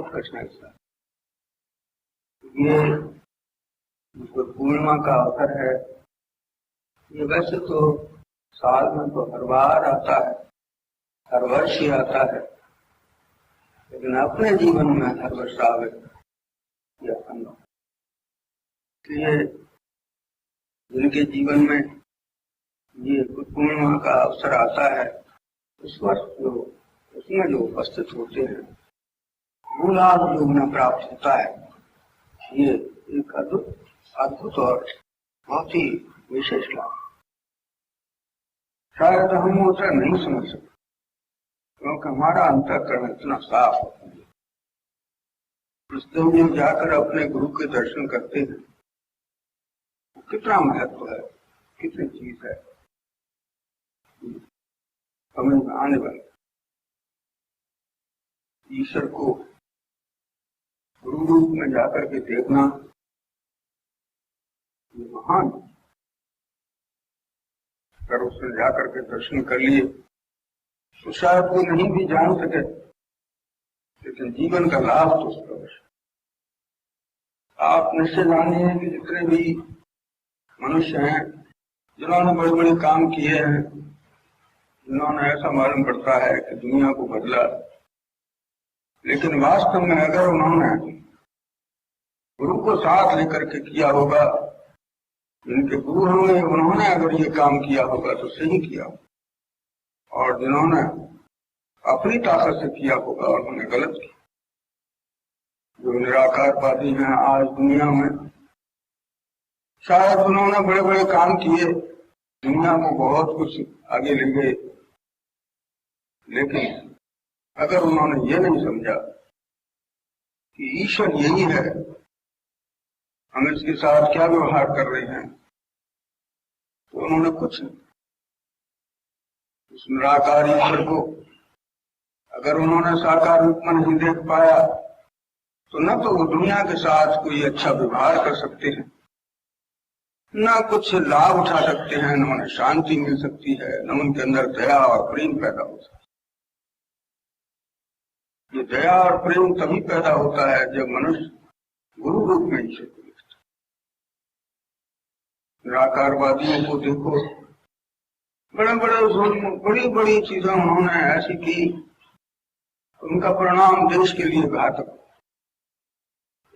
बहुत कठिनाई से। ये जो पूर्णिमा का अवसर है, ये वैसे तो साल में तो हर बार आता है, हर वर्ष ही आता है, लेकिन अपने जीवन में हर वर्ष आवे यह संभव। इसलिए जिनके जीवन में ये पूर्णिमा का अवसर आता है, उस वर्ष जो उसमें जो उपस्थित होते हैं, वो लाभ जो उन्हें प्राप्त होता है, ये एक अद्भुत और बहुत ही विशेष लाभ। शायद हम उसे नहीं समझ सकते, क्योंकि हमारा अंतःकरण इतना साफ होता है। उस दिन जाकर अपने गुरु के दर्शन करते हैं, कितना महत्व है, कितनी चीज है समझ में आने वाली। ईश्वर को गुरु रूप में जाकर के देखना ये महान। अगर उसने जाकर के दर्शन कर लिए तो शायद वो नहीं भी जान सके, लेकिन जीवन का लाभ तो उसका अवश्य। आप निश्चय जानिए कि जितने भी मनुष्य हैं जिन्होंने बड़े बड़े काम किए हैं, जिन्होंने ऐसा मालूम पड़ता है कि दुनिया को बदला, लेकिन वास्तव में अगर उन्होंने गुरु को साथ लेकर के किया होगा, जिनके गुरु होंगे उन्होंने अगर ये काम किया होगा तो सही किया, और जिन्होंने अपनी ताकत से किया होगा और उन्होंने गलत किया। जो निराकारवादी हैं आज दुनिया में, शायद उन्होंने बड़े बड़े काम किए, दुनिया को बहुत कुछ आगे ले गए, लेकिन अगर उन्होंने ये नहीं समझा कि ईश्वर यही है, हम इसके साथ क्या व्यवहार कर रहे हैं, तो उन्होंने कुछ नहीं। उस निराकार ईश्वर को अगर उन्होंने साकार रूप में नहीं देख पाया, तो न तो वो दुनिया के साथ कोई अच्छा व्यवहार कर सकते हैं, न कुछ लाभ उठा सकते हैं, न उन्हें शांति मिल सकती है, न उनके अंदर दया और प्रेम पैदा हो सकता है। ये दया और प्रेम तभी पैदा होता है जब मनुष्य गुरु रूप में ईश्वर को देखता है। निराकारवादियों को देखो, बड़ी बड़ी चीजें उन्होंने ऐसी की, उनका परिणाम देश के लिए घातक,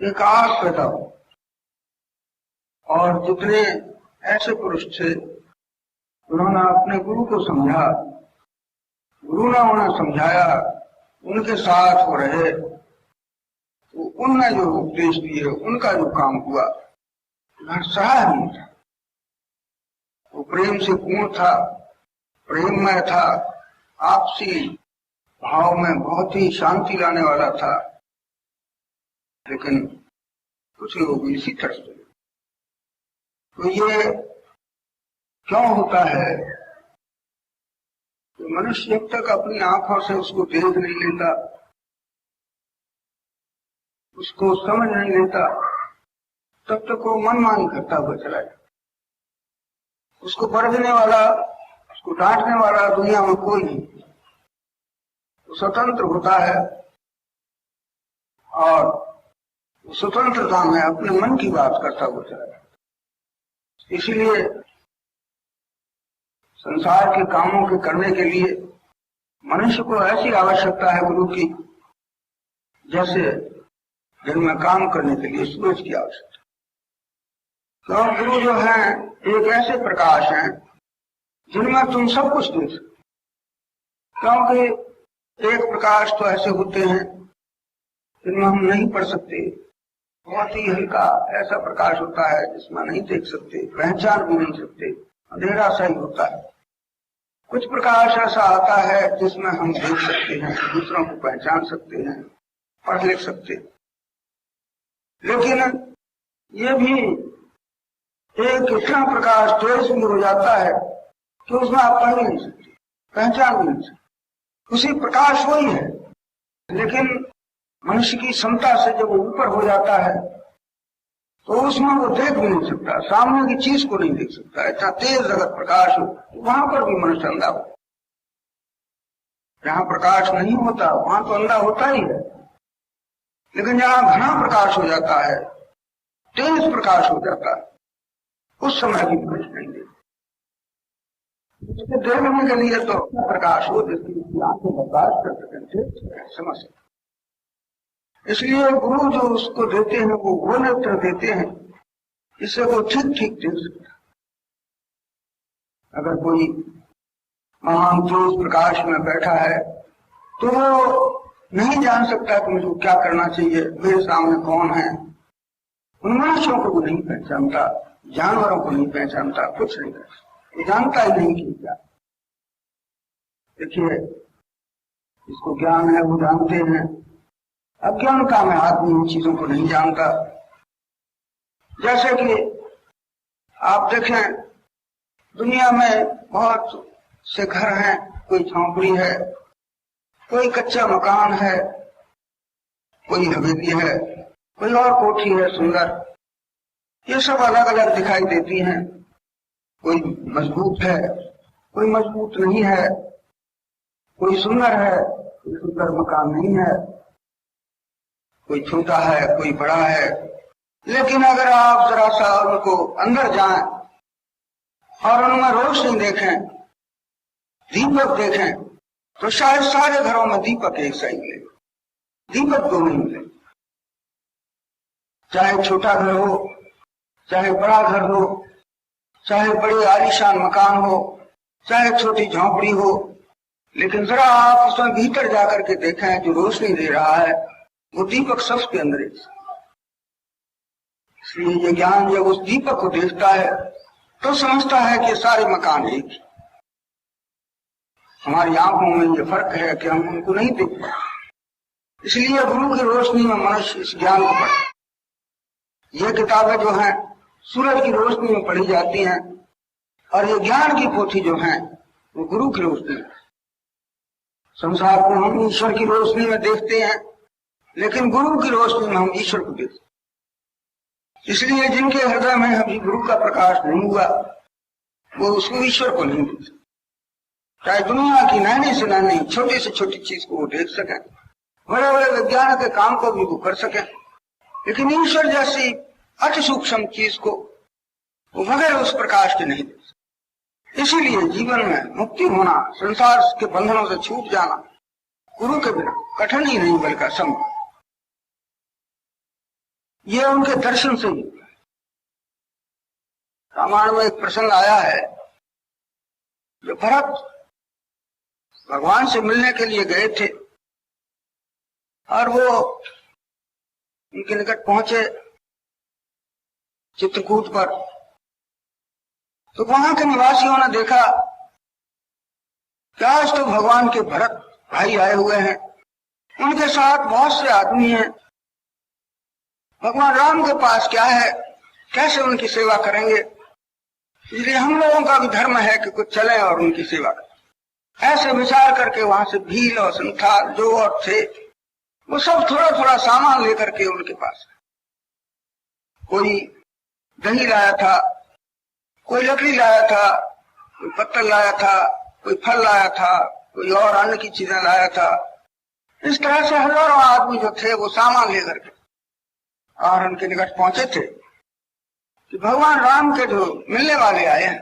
एक आग पैदा हो। और जितने ऐसे पुरुष थे, उन्होंने अपने गुरु को समझा, गुरु ने उन्हें समझाया, उनके साथ हो रहे, तो उनने जो उपदेश दिए, उनका जो काम हुआ, सराह नहीं था। वो प्रेम से पूर्ण था, प्रेममय था, आपसी भाव में बहुत ही शांति लाने वाला था। लेकिन कुछ लोग इसी तरह से, तो ये क्यों होता है? तो मनुष्य जब तक अपनी आंखों से उसको देख नहीं लेता, उसको समझ नहीं लेता, तब तक वो मनमानी करता हुआ चला जाता। उसको परखने वाला, उसको डांटने वाला दुनिया में कोई नहीं। वो स्वतंत्र होता है और स्वतंत्रता में अपने मन की बात करता हुआ चला जाता। इसीलिए संसार के कामों के करने के लिए मनुष्य को ऐसी आवश्यकता है गुरु की, जैसे दिन में काम करने के लिए सूरज की आवश्यकता। तो गुरु जो है एक ऐसे प्रकाश हैं जिनमें तुम सब कुछ देख सकते। क्योंकि एक प्रकाश तो ऐसे होते हैं जिनमें हम नहीं पढ़ सकते, बहुत ही हल्का ऐसा प्रकाश होता है जिसमें नहीं देख सकते, पहचान भी नहीं सकते, अंधेरा सा ही होता है। कुछ प्रकाश ऐसा आता है जिसमें हम देख सकते हैं, दूसरों को पहचान सकते हैं, पढ़ लिख सकते हैं। लेकिन ये भी एक इतना प्रकाश तेज भी हो जाता है कि उसमें आप पढ़ नहीं सकते, पहचान भी नहीं सकते। उसी प्रकाश वही है, लेकिन मनुष्य की क्षमता से जब वो ऊपर हो जाता है तो उसमें वो देख भी नहीं सकता, सामने की चीज को नहीं देख सकता। इतना तेज अगर प्रकाश हो तो वहां पर भी मनुष्य अंधा हो। जहां प्रकाश नहीं होता वहां तो अंधा होता ही है। लेकिन जहां घना प्रकाश हो जाता है, तेज प्रकाश हो जाता है, उस समय भी कुछ नहीं देती। उसको देखने के लिए तो प्रकाश हो, जिसकी आंखें बर्दाश्त कर सकें, समझ सकें। इसलिए गुरु जो उसको देते हैं वो नेत्र देते हैं, इससे वो ठीक ठीक देख सकता। अगर कोई महान तेज प्रकाश में बैठा है तो वो नहीं जान सकता कि मुझे क्या करना चाहिए, मेरे सामने कौन है। उन मनुष्यों को भी नहीं पहचानता, जानवरों को नहीं पहचानता, कुछ नहीं पहचानता, जानता ही नहीं कि क्या। देखिए, इसको ज्ञान है वो जानते हैं, अज्ञानता में आदमी इन चीजों को नहीं जानता। जैसे कि आप देखें, दुनिया में बहुत से घर हैं, कोई झोंपड़ी है, कोई कच्चा मकान है, कोई हवेली है, कोई और कोठी है सुंदर। ये सब अलग अलग दिखाई देती हैं। कोई मजबूत है, कोई मजबूत नहीं है, कोई सुंदर है, कोई सुंदर मकान नहीं है, कोई छोटा है, कोई बड़ा है। लेकिन अगर आप जरा सा उनको अंदर जाएं और उनमें रोशनी देखें, दीपक देखें, तो शायद सारे घरों में दीपक एक सही मिले, दीपक दो नहीं मिले। चाहे छोटा घर हो, चाहे बड़ा घर हो, चाहे बड़े आलीशान मकान हो, चाहे छोटी झोंपड़ी हो, लेकिन जरा आप उसमें भीतर जाकर के देखें, जो रोशनी दे रहा है वो दीपक सबके अंदर है। इसलिए ये ज्ञान जब उस दीपक को देखता है तो समझता है कि सारे मकान एक ही। हमारी आंखों में ये फर्क है कि हम उनको नहीं देख पाते। इसलिए गुरु की रोशनी में मनुष्य इस ज्ञान को पढ़े। ये किताबें जो हैं सूरज की रोशनी में पढ़ी जाती हैं, और ये ज्ञान की पोथी जो है वो गुरु की रोशनी में। संसार को हम ईश्वर की रोशनी में देखते हैं, लेकिन गुरु की रोशनी में हम ईश्वर को देखते हैं। इसलिए जिनके हृदय में अभी गुरु का प्रकाश नहीं हुआ, वो उसको ईश्वर को नहीं देख सकते। चाहे दुनिया की नैनी से नैनी, छोटी से छोटी चीज को वो देख सकें, बड़े बड़े विज्ञान के काम को भी वो कर सकें, लेकिन ईश्वर जैसी अति सूक्ष्म चीज को वो बगैर उस प्रकाश के नहीं देख सकते। इसीलिए जीवन में मुक्ति होना, संसार के बंधनों से छूट जाना गुरु के बिना कठिन ही नहीं बल्कि असंभव। ये उनके दर्शन से ही। रामायण में एक प्रसंग आया है, जो भरत भगवान से मिलने के लिए गए थे और वो उनके निकट पहुंचे चित्रकूट पर, तो वहां के निवासियों ने देखा कि आज तो भगवान के भरत भाई आए हुए हैं, उनके साथ बहुत से आदमी हैं, भगवान राम के पास क्या है, कैसे उनकी सेवा करेंगे। इसलिए हम लोगों का भी धर्म है कि कुछ चले और उनकी सेवा करें। ऐसे विचार करके वहां से भील और संथाल जो और थे वो सब थोड़ा थोड़ा सामान लेकर के उनके पास, कोई दही लाया था, कोई लकड़ी लाया था, कोई पत्थर लाया था, कोई फल लाया था, कोई और अन्न की चीजें लाया था। इस तरह से हजारों आदमी जो थे वो सामान लेकर के और उनके निकट पहुंचे थे कि भगवान राम के जो मिलने वाले आए हैं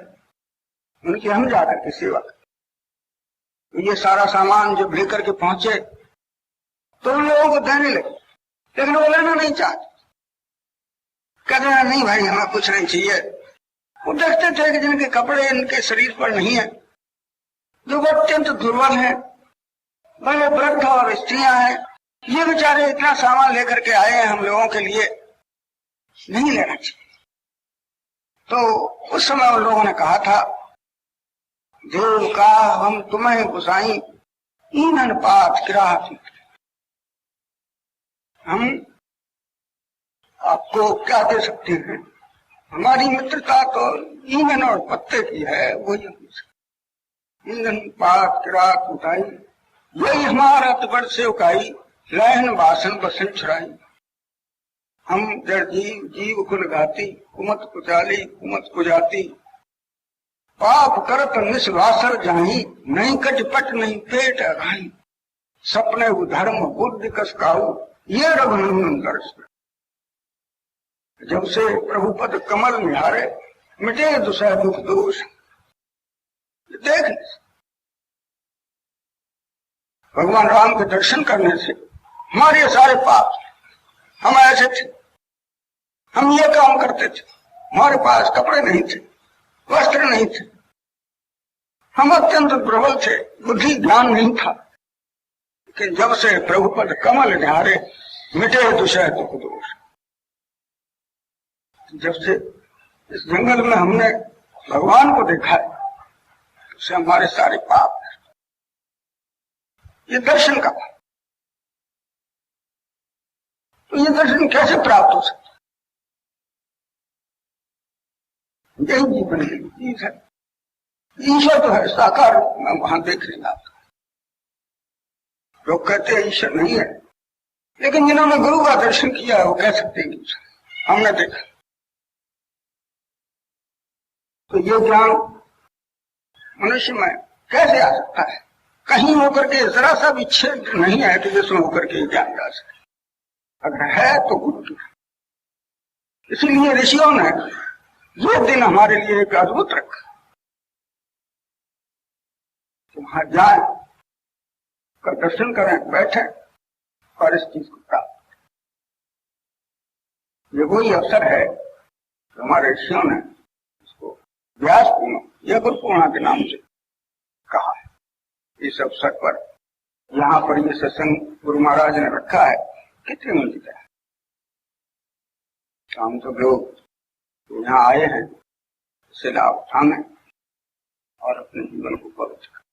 उनकी हम जाकर के सेवा करें। ये सारा सामान जब लेकर के पहुंचे तो उन लोगों को देने लगे, लेकिन वो लेना नहीं चाहते। कहते हैं नहीं भाई, हमें कुछ नहीं चाहिए। वो देखते थे कि जिनके कपड़े इनके शरीर पर नहीं है, जो वो अत्यंत दुर्बल हैं, बड़े वृद्ध और स्त्रियां हैं, ये बेचारे इतना सामान लेकर के आए हैं हम लोगों के लिए, नहीं लेना चाहिए। तो उस समय उन लोगों ने कहा था, देव का हम तुम्हें गुसाई ईंधन पात किरात, हम आपको क्या दे सकते हैं, हमारी मित्रता तो ईंधन और पत्ते की है, वो ईंधन पात किरात उठाई, यही हमारा तबड़ से उकाई, लहन वासन बसन छुड़ाई। हम जड़ जीव जीव कुल घाती, कुमत कुचाली कुमत कुजाती, पाप करत निस्वासर जाही, नहीं कट पट नहीं पेट अघाई, सपने धर्म बुद्धि कस काऊ, ये रघुनंदन दर्श। जब से प्रभु पद कमल निहारे मिटे दुसह दुख दोष। देख भगवान राम के दर्शन करने से हमारे सारे पाप, हम ऐसे थे, हम ये काम करते थे, हमारे पास कपड़े नहीं थे, वस्त्र नहीं थे, हम अत्यंत प्रबल थे, बुद्धि ज्ञान नहीं था। कि जब से प्रभु पद कमल निहारे मिटे दुसह दुख दोष। जब से इस जंगल में हमने भगवान को देखा है, उससे हमारे सारे पाप, ये दर्शन का, तो ये दर्शन कैसे प्राप्त हो सकता? यही जीवन की चीज है। ईश्वर तो है साकार रूप में, वहां देख लेना। लोग कहते हैं ईश्वर नहीं है, लेकिन जिन्होंने गुरु का दर्शन किया है वो कह सकते हैं ईश्वर हमने देखा। तो ये ज्ञान मनुष्य में कैसे आ सकता है? कहीं होकर के जरा सा भी छेद नहीं है कि जिसमें होकर के ज्ञान जा सके। अगर है तो गुरु की। इसलिए ऋषियों ने ये दिन हमारे लिए एक अद्भुत रखा। वहां जाए का दर्शन करें, बैठे और इस चीज को प्राप्त करें। ये वही अवसर है जो हमारे ऋषियों ने इसको व्यास पूर्णिमा या गुरु पूर्णिमा के नाम से कहा है। इस अवसर पर यहाँ पर ये सत्संग गुरु महाराज ने रखा है, कितनी मंजिल है। हम सब लोग यहाँ आए हैं, इससे लाभ उठाने और अपने जीवन को पवित्र